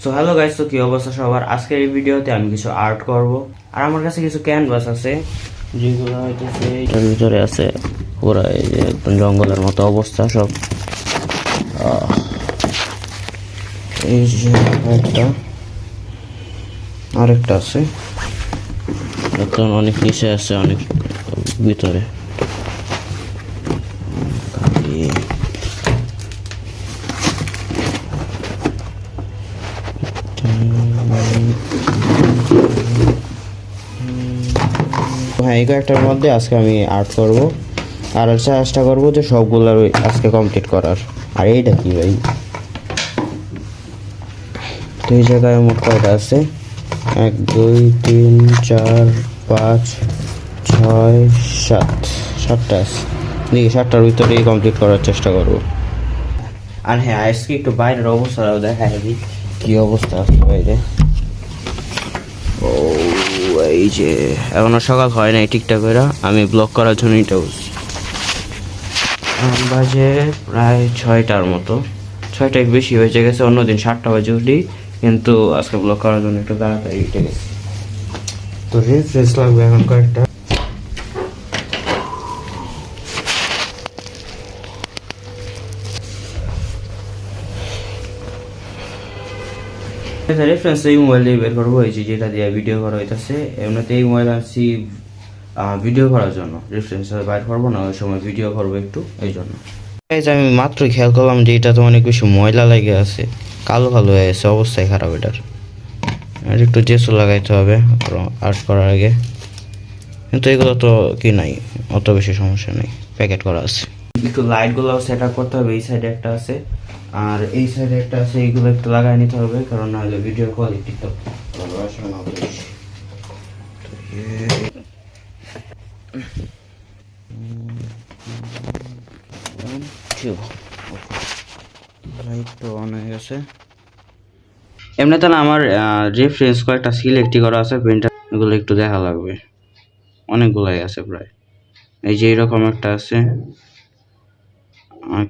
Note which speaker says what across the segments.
Speaker 1: So hello guys, তো কি অবস্থা সবার? আজকের এই ভিডিওতে আমি কিছু আর্ট করব। আর আমার কাছে কিছু ক্যানভাস আছে যেগুলো হইতেছে এটার ভিতরে আছে। পুরো এই যে একদম জঙ্গলের মতো অবস্থা সব। এই যে আরেকটা আছে, একদম অনেক নিচে আছে, অনেক ভিতরে। হ্যাঁ, এই কয়েকটার মধ্যে আজকে আমি আর্ট করব, আর চেষ্টা করবো যে সবগুলোর আজকে কমপ্লিট করার। আর এইটা কি ভাই? তো এই জায়গায় মোট কয়টা আছে? 1 2 3 4 5 6 7 7টা আছে। দেখি 7টার ভিতরেই কমপ্লিট করার চেষ্টা করব। আর হ্যাঁ, আজকে একটু বাইরের অবস্থাটাও দেখাই দিই, কি অবস্থা আছে বাইরে। ও এই যে এখনো সকাল হয় নাই ঠিকঠাক করে, আমি ব্লগ করার জন্য এটা বলছি। বাজে প্রায় 6টার মতো, 6টায় বেশি হয়ে গেছে। অন্যদিন 7টা বাজে উঠি, কিন্তু আজকে ব্লগ করার জন্য একটু তাড়াতাড়ি উঠে গেছে। তো রেফ্রেশ লাগবে এখন কয়েকটা। রেফারেন্স এই মোবাইল দিয়ে বের করবো, এই যে যেটা দিয়ে ভিডিও করা হইতেছে। এমনিতে এই মোবাইল আনছি ভিডিও করার জন্য, রেফারেন্স বাইর করবো না, ওই সময় ভিডিও করবো একটু, এই জন্য। আমি মাত্র খেয়াল করলাম যে এটা তো অনেক বেশি ময়লা লেগে আছে, কালো কালো হয়ে গেছে, অবস্থায় খারাপ এটার। আর একটু জেসও লাগাইতে হবে আর্ট করার আগে, কিন্তু এগুলো তো কি নাই, অত বেশি সমস্যা নেই, প্যাকেট করা আছে। একটু লাইটগুলো সেট আপ করতে হবে। এই সাইডে একটা আছে আর এই সাইডে একটা আছে, এইগুলো একটু লাগাই নিতে হবে, কারণ নাহলে ভিডিও কোয়ালিটি তো অন হয়ে গেছে। এমনিতে না আমার রেফারেন্স কয়েকটা সিলেক্টই করা আছে, প্রিন্টার এগুলো একটু দেখা লাগবে, অনেকগুলাই আছে প্রায়। এই যে এরকম একটা আছে,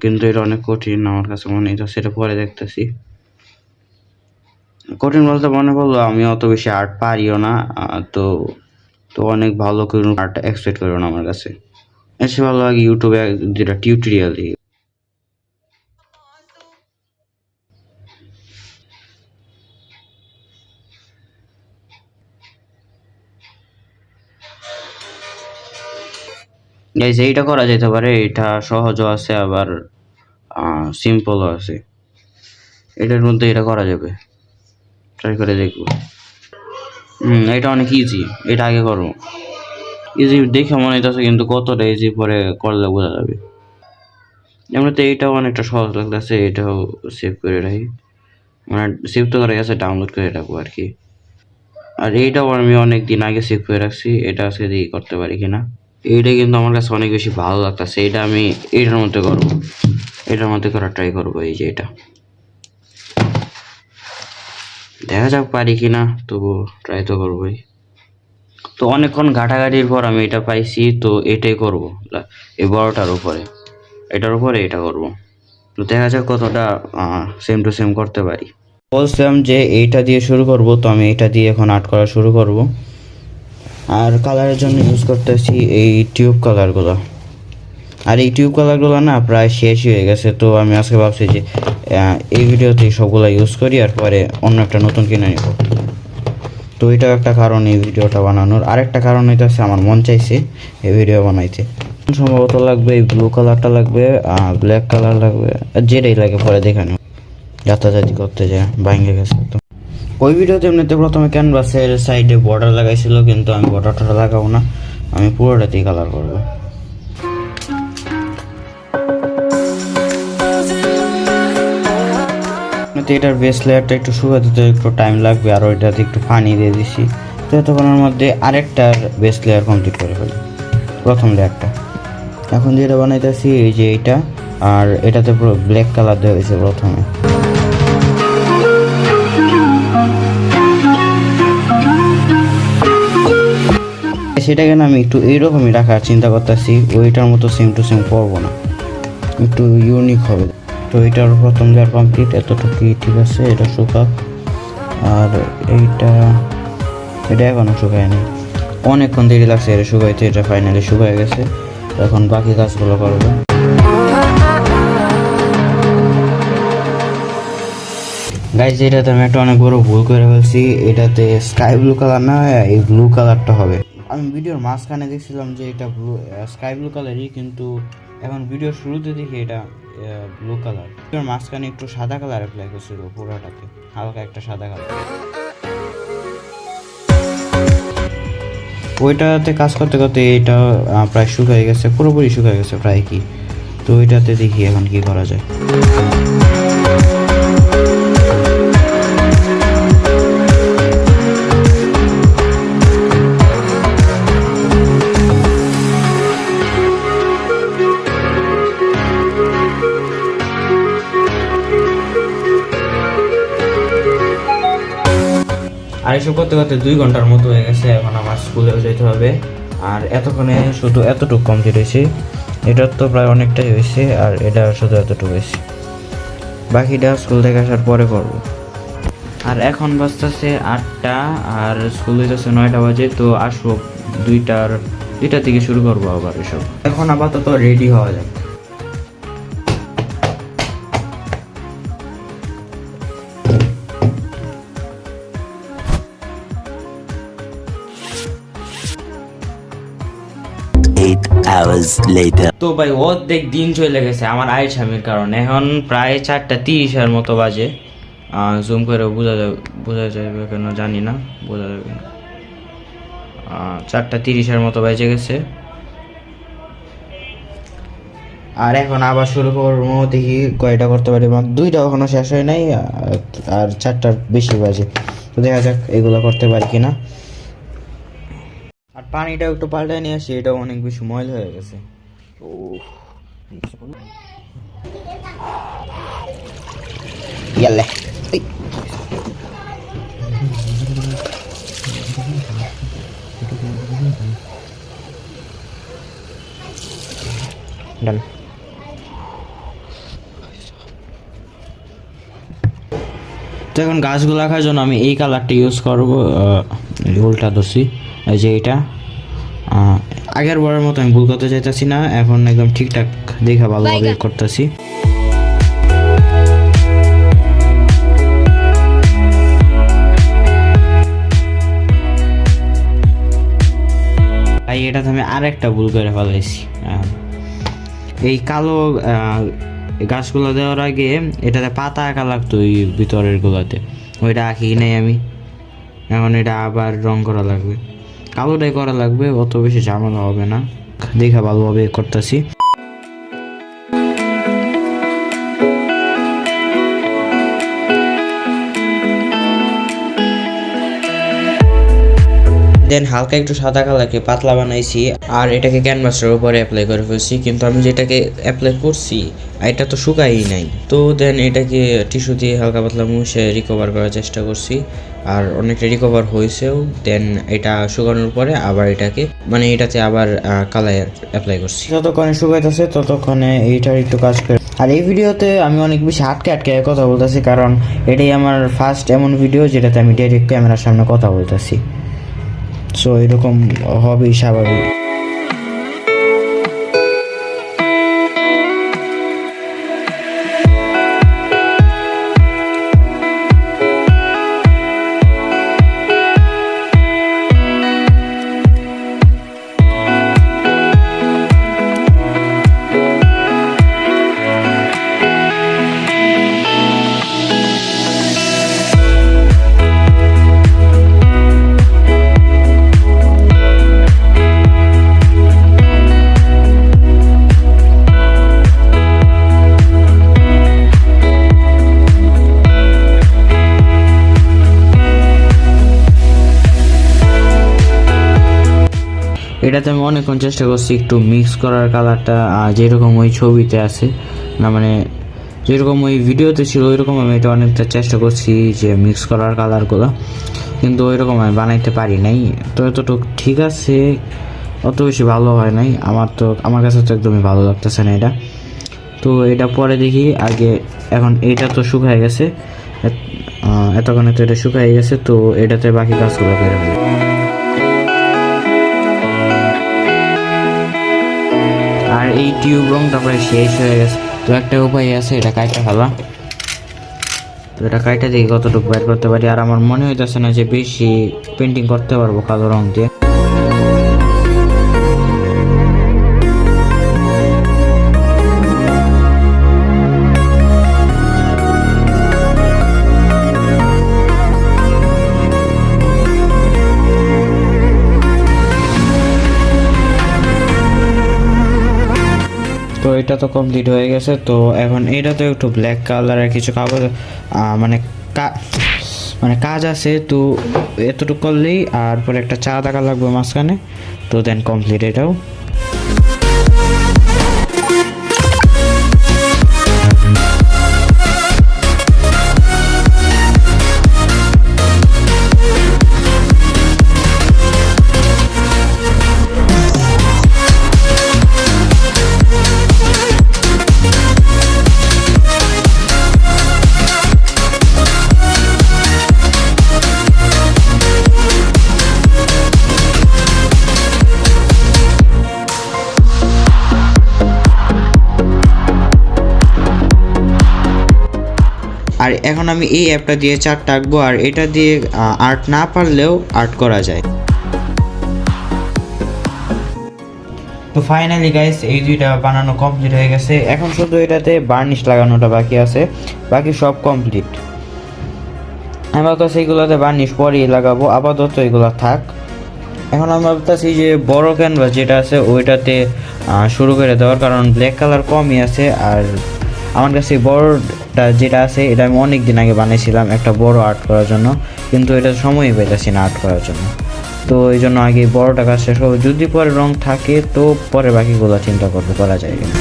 Speaker 1: কিন্তু এটা অনেক কঠিন আমার কাছে মনে হয়, সেটা পরে দেখতেছি। কঠিন বলতে মনে পড়লো আমি অত বেশি আর্ট পারিও না, তো তো অনেক ভালো করে আর্ট এক্সপেক্ট করো না আমার কাছে। এসে ভালো লাগে ইউটিউবে যেটা টিউটোরিয়াল দিই। এইটা করা যেতে পারে, এটা সহজও আছে আবার সিম্পলও আছে। এটার মধ্যে এটা করা যাবে, ট্রাই করে দেখবো। এটা অনেক ইজি, এটা আগে করবো। ইজি দেখে মনে হইতেছে, কিন্তু কতটা ইজি পরে করলে বোঝা যাবে। এমনিতে এইটাও অনেকটা সহজ লাগতেছে, এটাও সেভ করে রাখি, মানে সেভ তো করে গেছে, ডাউনলোড করে রাখবো আর কি। আর এইটাও আমি অনেক দিন আগে সেভ করে রাখছি, এটা আজকে দিয়ে করতে পারি কিনা। এইটা কিন্তু আমার কাছে অনেক বেশি ভালো লাগতেছে, এটা আমি এইটার মধ্যে করবো, এটার মধ্যে করার ট্রাই করবো। এই যে এটা দেখা যাক পারি কিনা, তবু ট্রাই তো করবোই। তো অনেকক্ষণ ঘাটাঘাটির পর আমি এটা পাইছি, তো এটাই করবো, এই বড়টার উপরে, এটার উপরে এটা করবো। তো দেখা যাক কতটা সেম টু সেম করতে পারি। বলছিলাম যে এইটা দিয়ে শুরু করব, তো আমি এটা দিয়ে এখন আর্ট করা শুরু করব। আর কালারের জন্য ইউজ করতেছি এই টিউব কালারগুলো। আর এই টিউব কালারগুলো না প্রায় শেষই হয়ে গেছে, তো আমি আজকে ভাবছি যে এই ভিডিওতে সবগুলো ইউজ করি, আর পরে অন্য একটা নতুন কিনে নিব। তো এটাও একটা কারণ এই ভিডিওটা বানানোর। আরেকটা কারণ হইতেছে আমার মন চাইছে এই ভিডিও বানাইতে। সম্ভবত লাগবে এই ব্লু কালারটা লাগবে, ব্ল্যাক কালার লাগবে, যেটাই লাগে পরে দেখে নেব, যাতায়াতি করতে যায় ভাঙে গেছে। তো ওই ভিডিওতে এমনিতে প্রথমে ক্যানভাসের সাইডে বর্ডার লাগাইছিল, কিন্তু আমি বর্ডারটা লাগাবো না, আমি পুরোটাতেই কালার করবো। এটার বেস লেয়ারটা একটু শুকাতে দিতে একটু টাইম লাগবে, আর ওইটাতে একটু পানি দিয়ে দিছি, তো এতক্ষণের মধ্যে আরেকটার বেস লেয়ার কমপ্লিট করে ফেলি, প্রথম লেয়ারটা। এখন যেটা বানাইতেছি এই যে এইটা, আর এটাতে পুরো ব্ল্যাক কালার দেওয়া হয়েছে প্রথমে। সেটাকে না আমি একটু এইরকমই রাখার চিন্তা করতেছি, ওইটার মতো সেম টু সেম করবো না, একটু ইউনিক হবে। তো এটার প্রথম লেয়ার কমপ্লিট, এতটুকুই ঠিক আছে, এটা শুকাক। আর এইটা এখনো শুকায়নি, অনেকক্ষণ দেরি লাগছে এটা শুকাইতে। এটা ফাইনালি শুকায় গেছে, এখন বাকি কাজগুলো করবো। গাইজ এটাতে আমি একটা অনেক বড় ভুল করে ফেলছি, এটাতে স্কাই ব্লু কালার না এই ব্লু কালারটা হবে। আমি ভিডিওর মাঝখানে দেখছিলাম যে এটা ব্লু স্কাই ব্লু কালারই, কিন্তু এখন ভিডিওর শুরুতে দেখি এটা ব্লু কালার। ভিডিওর মাঝখানে একটু সাদা কালার অ্যাপ্লাই করছিল পুরোটাতে, হালকা একটা সাদা কালার। ওইটাতে কাজ করতে করতে এটা প্রায় শুকিয়ে গেছে, পুরোপুরি শুকিয়ে গেছে প্রায় কি। তো ওইটাতে দেখি এখন কি করা যায়। আর এসব করতে করতে 2 ঘন্টার মতো হয়ে গেছে, এখন আমার স্কুলেও যেতে হবে। আর এতক্ষণে শুধু এতটুকু কমপ্লিট হয়েছে, এটার তো প্রায় অনেকটাই হয়েছে, আর এটা শুধু এতটুকু হয়েছে, বাকিটা স্কুল থেকে আসার পরে করব। আর এখন বাজতেছে 8টা, আর স্কুল হইতেছে 9টা বাজে। তো আসবো 2টা থেকে শুরু করবো আবার এসব। এখন আপাতত রেডি হওয়া যাক। তো ভাই অর্ধেক দিন চলে গেছে আমার আয়ের স্বামীর কারণে। এখন প্রায় 4:30 মতো বাজে। জুম করে বোঝা যাবে কেন জানি না, বোঝা যাবে না। 4:30 মতো বাজে গেছে। আর এখন আবার শুরু করবো, দেখি কয়টা করতে পারি। 2টা এখনো শেষ হয় নাই, আর 4টার বেশি বাজে। তো দেখা যাক এগুলো করতে পারি কিনা। আর পানিটা একটু পাল্টায় নিয়ে আসি, এটাও অনেক বেশি ময়লা হয়ে গেছে। ইয়ালে ডান। তো এখন গাছগুলো রাখার জন্য আমি এই কালারটা ইউজ করবো, উল্টা ধরছি, এই যে এটা। আগের বারের মতো আমি ভুল করতে চাইতেছি না, এখন একদম ঠিকঠাক দেখা ভালোভাবে করতেছি। ভাই এটাতে আমি আরেকটা ভুল করে ফেলাইছি। এই কালো গাছগুলো দেওয়ার আগে এটাতে পাতা আঁকা লাগতো ওই ভিতরের গুলাতে, ওইটা আঁকি নাই আমি। এখন এটা আবার রং করা লাগবে, কালোটাই করা লাগবে, অত বেশি ঝামেলা হবে না, দেখা ভালোভাবে করতেছি। দেন হালকা একটু সাদা কালারকে পাতলা বানাইছি, আর এটাকে ক্যানভাসের উপরে অ্যাপ্লাই করে ফেলছি। কিন্তু আমি যেটাকে অ্যাপ্লাই করছি এটা তো শুকাই নাই। তো দেন এটাকে টিস্যু দিয়ে হালকা পাতলা মুছে রিকভার করার চেষ্টা করছি, আর অনেকটা রিকভার হয়েছেও। দেন এটা শুকানোর পরে আবার এটাকে এটাতে আবার কালার অ্যাপ্লাই করছি। যতক্ষণে শুকাইতেছে ততক্ষণে এইটার একটু কাজ করে। আর এই ভিডিওতে আমি অনেক বেশি আটকে কথা বলতেছি, কারণ এটাই আমার ফার্স্ট এমন ভিডিও যেটাতে আমি ডাইরেক্ট ক্যামেরার সামনে কথা বলতেছি। সো এরকম হবেই স্বাভাবিক। এটাতে আমি অনেকক্ষণ চেষ্টা করছি একটু মিক্স করার কালারটা, যেরকম ওই ছবিতে আছে না, যেরকম ওই ভিডিওতে ছিল ওইরকম আমি এটা অনেকটা চেষ্টা করছি যে মিক্স করার কালারগুলো, কিন্তু ওইরকম আমি বানাইতে পারি নাই। তো এতটুকু ঠিক আছে, অত বেশি ভালো হয় নাই আমার কাছে তো একদমই ভালো লাগতেছে না এটা। তো এটা পরে দেখি আগে। এখন এটা তো শুকায় গেছে, এতক্ষণে তো এটা শুকাই গেছে, তো এটাতে বাকি কাজগুলো করে ফেলি। আর এই টিউব রংটা প্রায় শেষ হয়ে গেছে, তো একটা উপায় আছে, এটা কাইটা ফেলা। তো এটা কাইটা দিয়ে কতটুকু বের করতে পারি। আর আমার মনে হইতেছে না যে বেশি পেন্টিং করতে পারবো কালো রং দিয়ে। তো এটা তো কমপ্লিট হয়ে গেছে। তো এখন এটাতে একটু ব্ল্যাক কালারের কিছু কাগজ মানে মানে কাজ আছে, তো এতটুকু করলেই, আর পরে একটা চা দাগা লাগবে মাঝখানে, তো দেন কমপ্লিট এটাও। আর এখন আমি এই অ্যাপটা দিয়ে চার্ট আঁকবো, আর এটা দিয়ে আর্ট না পারলেও আর্ট করা যায়। তো ফাইনালি গাইস এই দুইটা বানানো কমপ্লিট হয়ে গেছে। এখন শুধু এটাতে বার্নিশ লাগানোটা বাকি আছে, বাকি সব কমপ্লিট। আমার কাছে এইগুলোতে বার্নিশ পরেই লাগাবো, আপাতত এগুলো থাক। এখন আমি ভাবতেছি যে বড় ক্যানভাস যেটা আছে ওইটাতে শুরু করে দেওয়ার, কারণ ব্ল্যাক কালার কমই আছে। আর আমার কাছে বড়টা যেটা আছে এটা আমি অনেক দিন আগে বানিয়েছিলাম একটা বড় আর্ট করার জন্য, কিন্তু এটা সময়ই পেতেছি না আর্ট করার জন্য। তো এই জন্য আগে বড়টা কাজ শেষ হবে, যদি পরে রং থাকে তো পরে বাকিগুলো চিন্তা করতে করা যায় কিনা।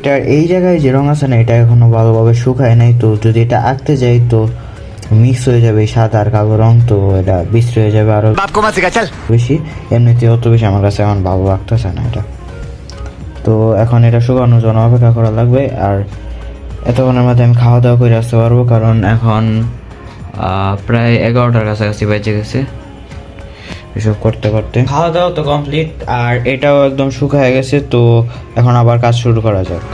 Speaker 1: এটার এই জায়গায় যে রং আছে না, এটা এখনো ভালোভাবে শুকায় নাই। তো যদি এটা আঁকতে যাই তো মিক্স হয়ে যাবে সাদা আর কালো রং, তো এটা বিশ্রী হয়ে যাবে আরো বেশি। এমনিতে অত বেশি আমার কাছে এখন ভালো লাগতেছে না এটা। তো এখন এটা শুকানোর জন্য অপেক্ষা করা লাগবে। আর এতক্ষণের মধ্যে আমি খাওয়া দাওয়া করে আসতে পারবো, কারণ এখন প্রায় 11টার কাছাকাছি বেজে গেছে। এসব করতে করতে খাওয়া দাওয়া তো কমপ্লিট, আর এটাও একদম শুকায় গেছে। তো এখন আবার কাজ শুরু করা যাক।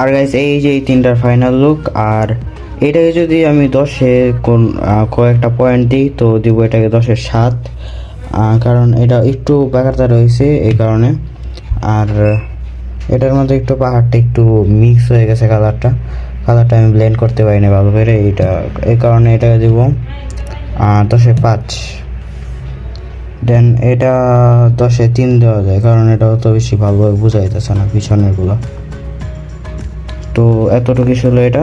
Speaker 1: আর গাইস এই যে এই তিনটার ফাইনাল লুক। আর এটাকে যদি আমি 10-এ কয়েকটা পয়েন্ট দিই তো দিব এটাকে 10-এর 7, কারণ এটা একটু বাঁকাতা রয়েছে এই কারণে। আর এটার মধ্যে একটু পাহাড়টা একটু মিক্স হয়ে গেছে, কালারটা আমি ব্লেন্ড করতে পারিনি ভালো করে, এটা এই কারণে এটাকে দিব 10-এ 5। দেন এটা 10-এ 3 দেওয়া যায়, কারণ এটা অত বেশি ভালোভাবে বোঝা যাইতেছে না পিছনেরগুলো। তো এতটুকু ছিল এটা।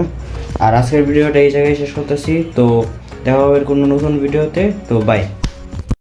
Speaker 1: আর আজকের ভিডিওটা এই জায়গায় শেষ করতেছি। তো দেখা হবে কোনো নতুন ভিডিওতে। তো বাই।